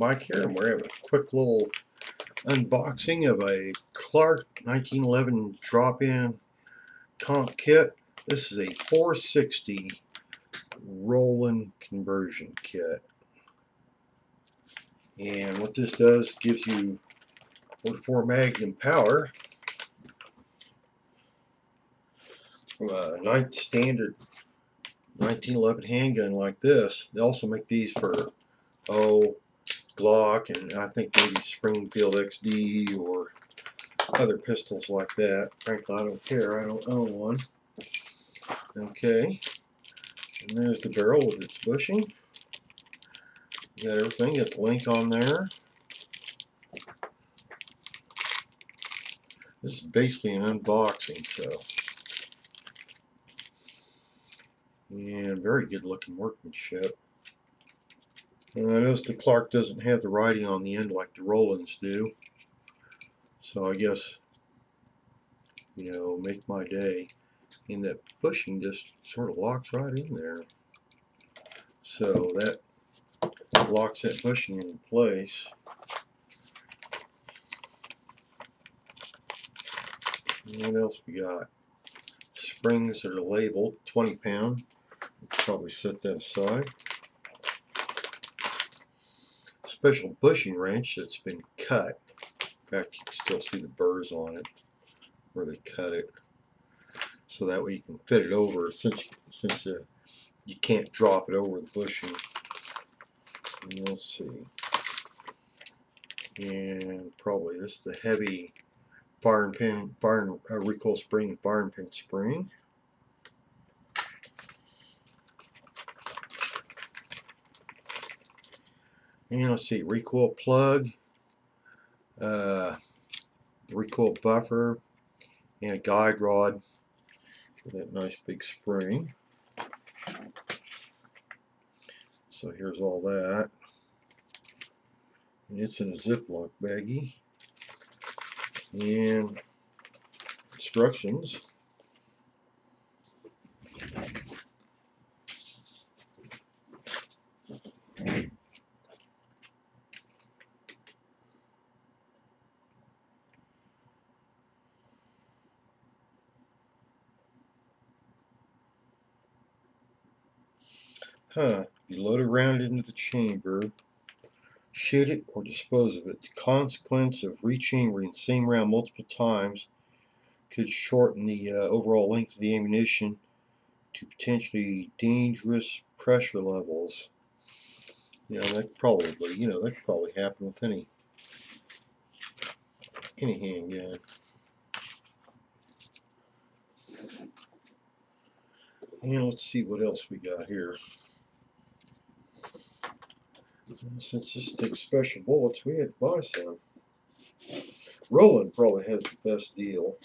Mike here, and we're having a quick little unboxing of a Clark 1911 drop-in comp kit. This is a 460 Rowland conversion kit, and what this does, gives you 44 Magnum power from a standard 1911 handgun like this. They also make these for Glock, and I think maybe Springfield XD or other pistols like that. Frankly, I don't care. I don't own one. Okay, and there's the barrel with its bushing. You got everything. Got the link on there. This is basically an unboxing, so. And very good looking workmanship. And I notice the Clark doesn't have the writing on the end like the Rowlands do. So I guess, you know, make my day. And that bushing just sort of locks right in there. So that locks that bushing in place. And what else we got? Springs that are labeled 20 pound. Probably set that aside. Special bushing wrench that's been cut. In fact, you can still see the burrs on it where they cut it, so that way you can fit it over, since you can't drop it over the bushing. And let's see, and probably this is the heavy recoil spring, fire and pin spring. And let's see, recoil plug, recoil buffer, and a guide rod for that nice big spring. So here's all that. And it's in a Ziploc baggie. And instructions. You load a round into the chamber, shoot it, or dispose of it. The consequence of rechambering the same round multiple times could shorten the overall length of the ammunition to potentially dangerous pressure levels. You know, that could probably happen with any handgun. And let's see what else we got here. Since this takes special bullets, we had to buy some. Rowland probably has the best deal.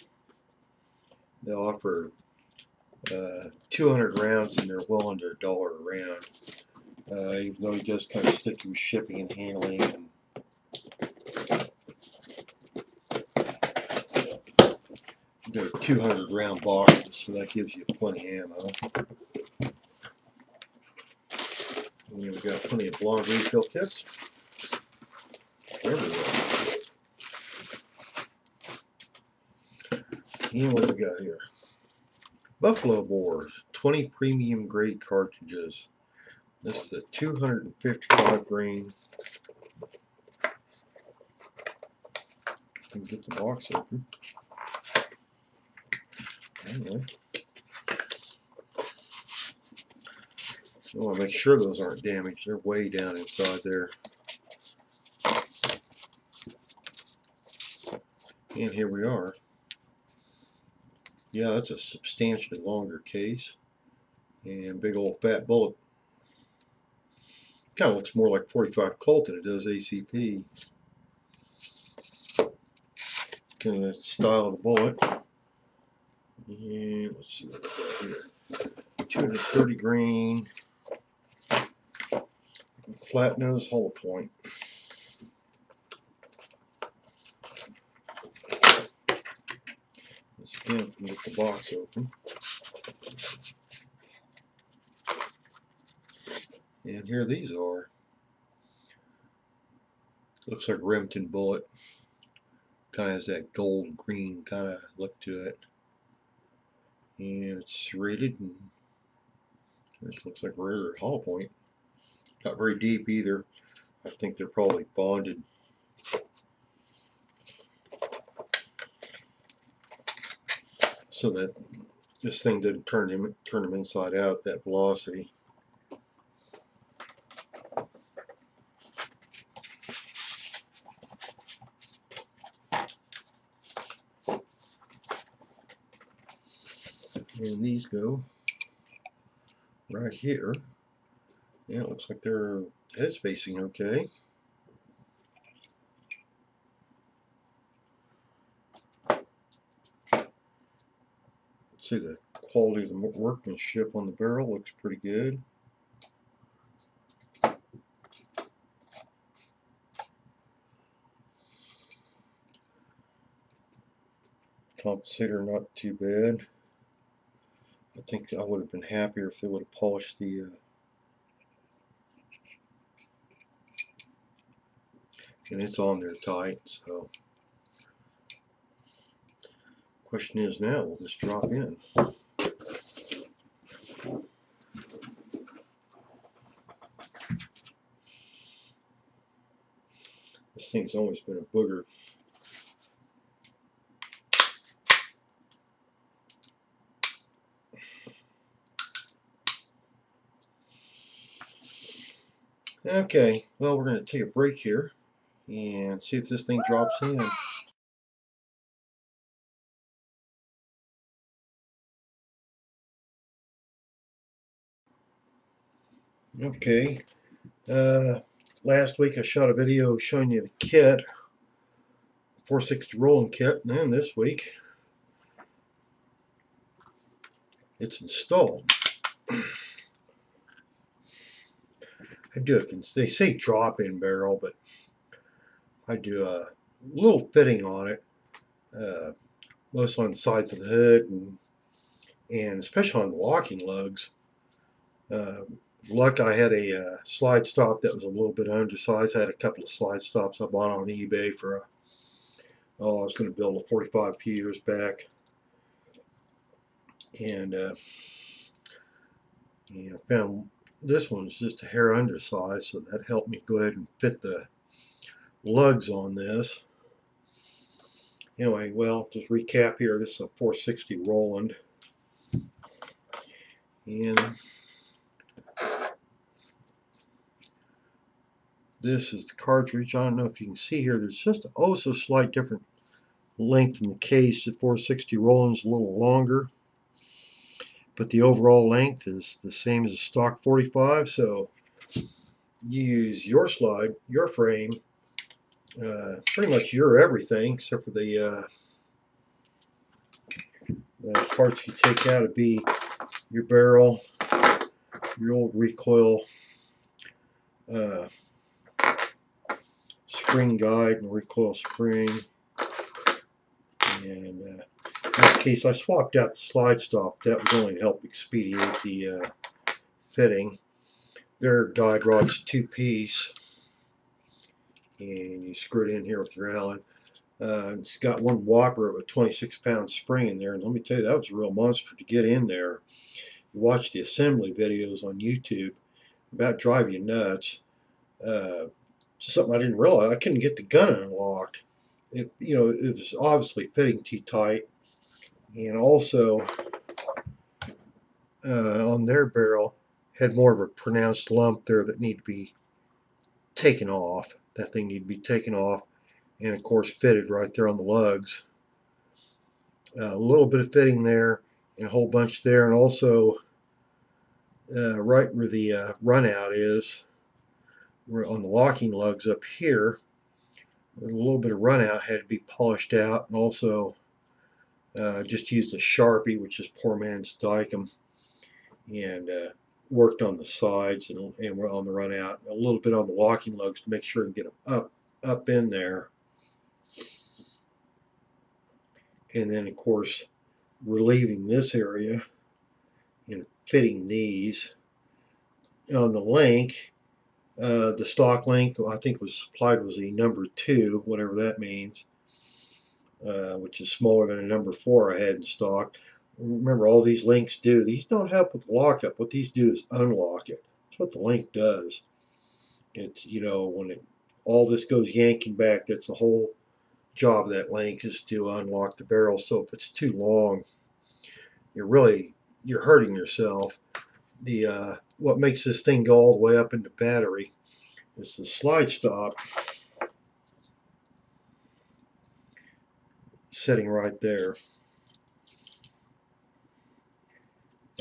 They offer 200 rounds, and they're well under $1 a round. Even though he does kind of sticky with shipping and handling. And they're 200 round boxes, so that gives you plenty of ammo. And we've got plenty of blonde refill kits everywhere. And what do we got here? Buffalo bores, 20 premium grade cartridges. This is the 255 grain. Can get the box open. Anyway. I want to make sure those aren't damaged. They're way down inside there. And here we are. Yeah, that's a substantially longer case. And big old fat bullet. Kind of looks more like 45 Colt than it does ACP. Kind of that style of the bullet. And let's see what we got here. 230 grain. Flat nose hollow point. Let's again get the box open. And here these are. Looks like Remington bullet. Kind of has that gold green kind of look to it. And it's rated, and this looks like regular hollow point. Not very deep either. I think they're probably bonded. So that this thing didn't turn them inside out at that velocity. And these go right here. Yeah, it looks like their head spacing okay. See, the quality of the workmanship on the barrel looks pretty good. Compensator not too bad. I think I would have been happier if they would have polished the and it's on there tight. So question is now, will this drop in? This thing's always been a booger. Okay, well, we're going to take a break here and see if this thing drops in. Okay, last week I shot a video showing you the kit, 460 Rowland kit, and then this week it's installed. I do it, they say drop-in barrel, but I do a little fitting on it, most on the sides of the hood, and especially on the locking lugs. Luck I had a slide stop that was a little bit undersized. I had a couple of slide stops I bought on eBay for I was going to build a 45 a few years back, and found this one's just a hair undersized, so that helped me go ahead and fit the lugs on this. Anyway, well, just recap here. This is a 460 Rowland, and this is the cartridge. I don't know if you can see here. There's just so slight different length in the case. The 460 Rowland's a little longer, but the overall length is the same as a stock 45. So you use your slide, your frame, pretty much your everything, except for the parts you take out to be your barrel, your old recoil spring guide and recoil spring. And in this case, I swapped out the slide stop. That was only to help expedite the fitting. Their guide rod's 2-piece, and you screw it in here with your Allen. It's got one whopper of a 26-pound spring in there, and let me tell you, that was a real monster to get in there. You watch the assembly videos on YouTube, about drive you nuts. Just something I didn't realize. I couldn't get the gun unlocked. It was obviously fitting too tight, and also on their barrel had more of a pronounced lump there that needed to be taken off. That thing needed to be taken off, and of course fitted right there on the lugs. A little bit of fitting there, and a whole bunch there, and also right where the run out is, on the locking lugs up here, a little bit of run out had to be polished out, and also just used a Sharpie, which is poor man's Dykem, and worked on the sides and on the run out, a little bit on the locking lugs to make sure to get them up in there. And then of course relieving this area and fitting these on the link. The stock link, I think was supplied, was a number 2, whatever that means, which is smaller than a number 4 I had in stock. Remember, all these links do, these don't help with lockup. What these do is unlock it. That's what the link does. It's, you know, when all this goes yanking back, that's the whole job of that link, is to unlock the barrel. So if it's too long, you're hurting yourself. The what makes this thing go all the way up into battery is the slide stop sitting right there.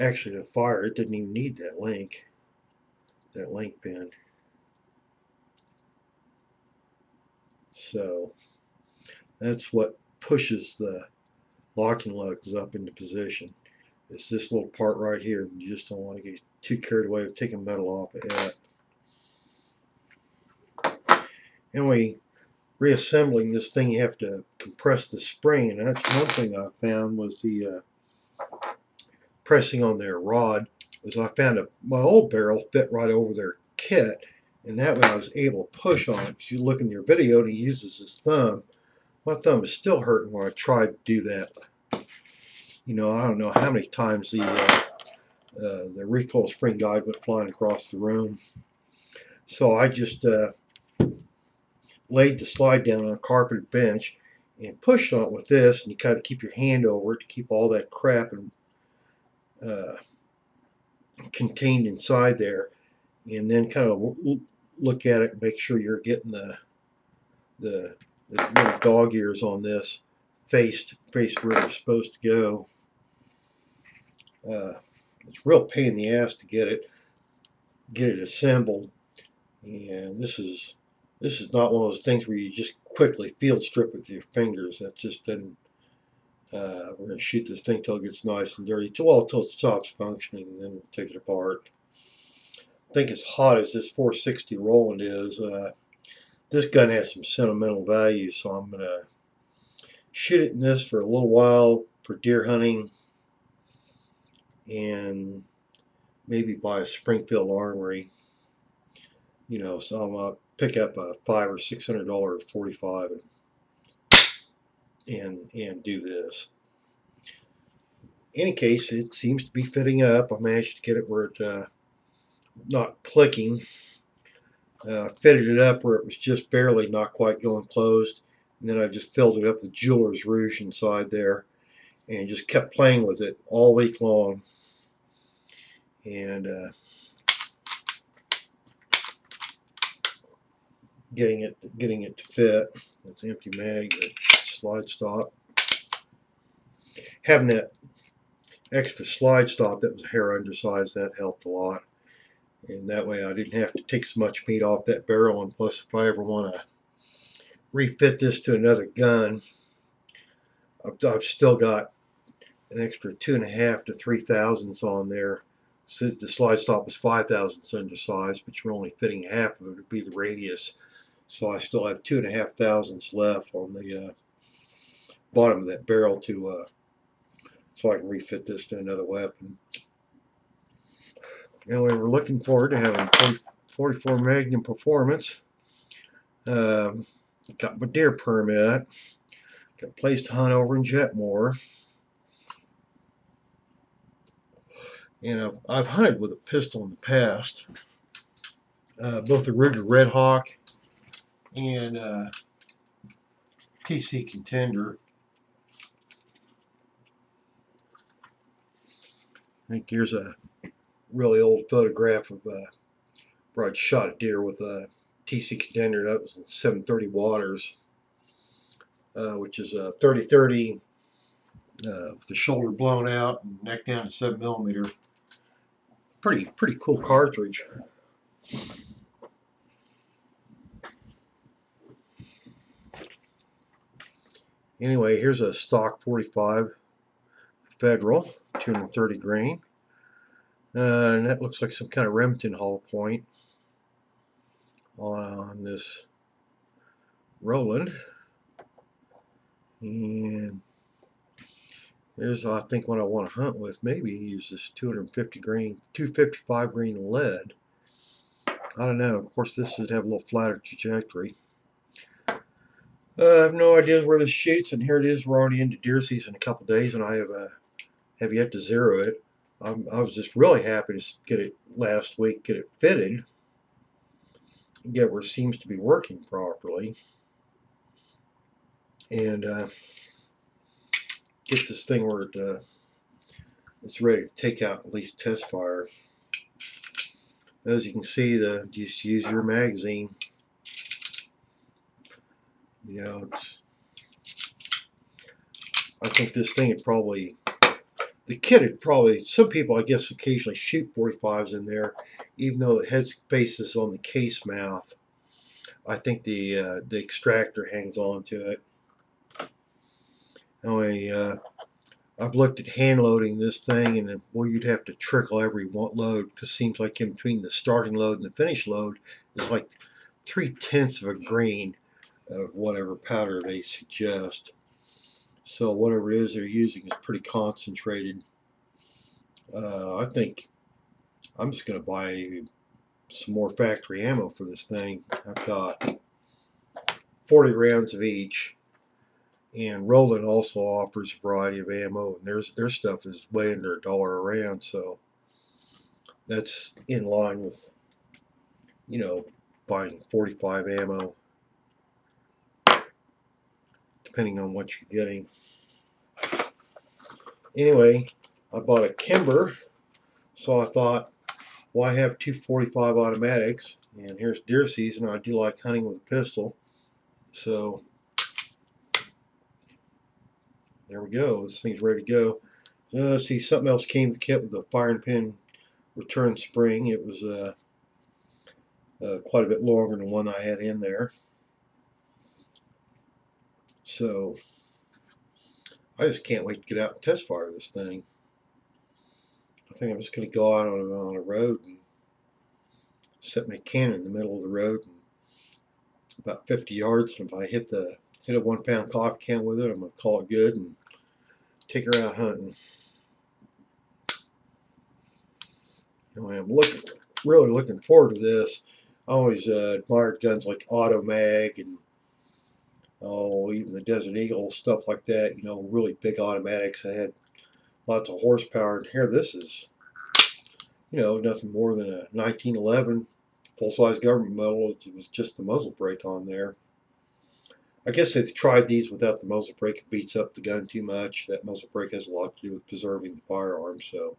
Actually, to fire, it didn't even need that link pin. So that's what pushes the locking lugs up into position. It's this little part right here. You just don't want to get too carried away with taking metal off of it. Anyway, reassembling this thing, you have to compress the spring, and that's one thing I found was the pressing on their rod. Was I found my old barrel fit right over their kit, and that way I was able to push on it. If you look in your video, and he uses his thumb. My thumb is still hurting when I tried to do that. You know, I don't know how many times the recoil spring guide went flying across the room. So I just laid the slide down on a carpeted bench and pushed on it with this, and you kind of keep your hand over it to keep all that crap contained inside there, and then kind of look at it and make sure you're getting the little dog ears on this faced where they're supposed to go. It's a real pain in the ass to get it assembled, and this is not one of those things where you just quickly field strip with your fingers. That just doesn't. We're going to shoot this thing till it gets nice and dirty, till it stops functioning, and then we'll take it apart. I think as hot as this 460 Rowland is, this gun has some sentimental value, so I'm going to shoot it in this for a little while for deer hunting, and maybe buy a Springfield Armory. You know, so I'm going to pick up a $500 or $600 45 and do this. In any case, it seems to be fitting up. I managed to get it where it not clicking. Fitted it up where it was just barely not quite going closed, and then I just filled it up with Jeweler's Rouge inside there and just kept playing with it all week long, and getting it to fit. It's an empty mag, the slide stop. Having that extra slide stop that was a hair undersized, that helped a lot. And that way I didn't have to take so much meat off that barrel. And plus, if I ever want to refit this to another gun, I've still got an extra 2.5 to 3 thousandths on there. Since the slide stop is 5 thousandths undersized, but you're only fitting half of it, would be the radius. So I still have 2.5 thousandths left on the bottom of that barrel so I can refit this to another weapon. Anyway, we're looking forward to having 44 Magnum performance. Got my deer permit. Got a place to hunt over in Jetmore. And I've hunted with a pistol in the past. Both the Ruger Red Hawk and TC Contender. I think here's a really old photograph of where I'd shot a deer with a TC Contender. That was in 730 waters, which is a 30-30 with the shoulder blown out and neck down to 7mm. Pretty cool cartridge. Anyway, here's a stock 45 Federal, 230 grain. And that looks like some kind of Remington hollow point on this Rowland. And there's, I think, what I want to hunt with. Maybe use this 250 grain, 255 grain lead. I don't know. Of course, this should have a little flatter trajectory. I have no idea where this shoots, and here it is. We're already into deer season in a couple days, and I have yet to zero it. I was just really happy to get it last week, get it fitted, and get where it seems to be working properly, and get this thing where it's ready to take out at least test fire. As you can see, just use your magazine. You know, I think this thing would probably, the kit would probably, some people I guess occasionally shoot 45s in there, even though the headspace is on the case mouth. I think the extractor hangs on to it. Anyway, I've looked at hand loading this thing, and well, you'd have to trickle every load, because it seems like in between the starting load and the finish load is like 3/10 of a grain of whatever powder they suggest. So whatever it is they're using is pretty concentrated. I think I'm just going to buy some more factory ammo for this thing. I've got 40 rounds of each, and Rowland also offers a variety of ammo, and their stuff is way under $1 a round, so that's in line with, you know, buying 45 ammo, depending on what you're getting. Anyway, I bought a Kimber, so I thought, well, I have two 45 automatics, and here's deer season. I do like hunting with a pistol, so there we go. This thing's ready to go. Let's see, something else came with the kit with the firing pin return spring. It was quite a bit longer than one I had in there. So I just can't wait to get out and test fire this thing. I think I'm just going to go out on a road and set my cannon in the middle of the road, and about 50 yards, and if I hit a 1-pound coffee can with it, I'm going to call it good and take her out hunting. Anyway, I'm really looking forward to this. I always admired guns like Automag and even the Desert Eagle, stuff like that. You know, really big automatics that had lots of horsepower. And here, this is, you know, nothing more than a 1911 full-size government model. It was just the muzzle brake on there. I guess they've tried these without the muzzle brake. It beats up the gun too much. That muzzle brake has a lot to do with preserving the firearm. So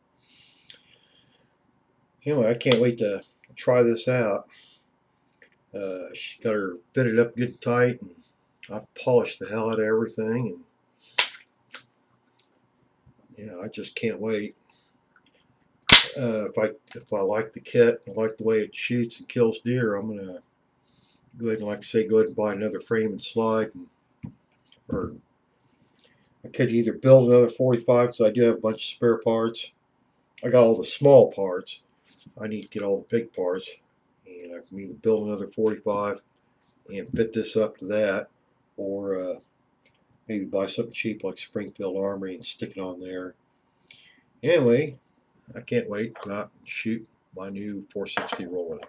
anyway, I can't wait to try this out. She got her fitted up good and tight, and I polished the hell out of everything. And yeah, I just can't wait. If I like the kit, I like the way it shoots and kills deer, I'm gonna go ahead and, like I say, go ahead and buy another frame and slide, or I could either build another 45, because I do have a bunch of spare parts. I got all the small parts. I need to get all the big parts, and I can either build another 45 and fit this up to that, or maybe buy something cheap like Springfield Armory and stick it on there. Anyway, I can't wait to go out and shoot my new 460 Rowland.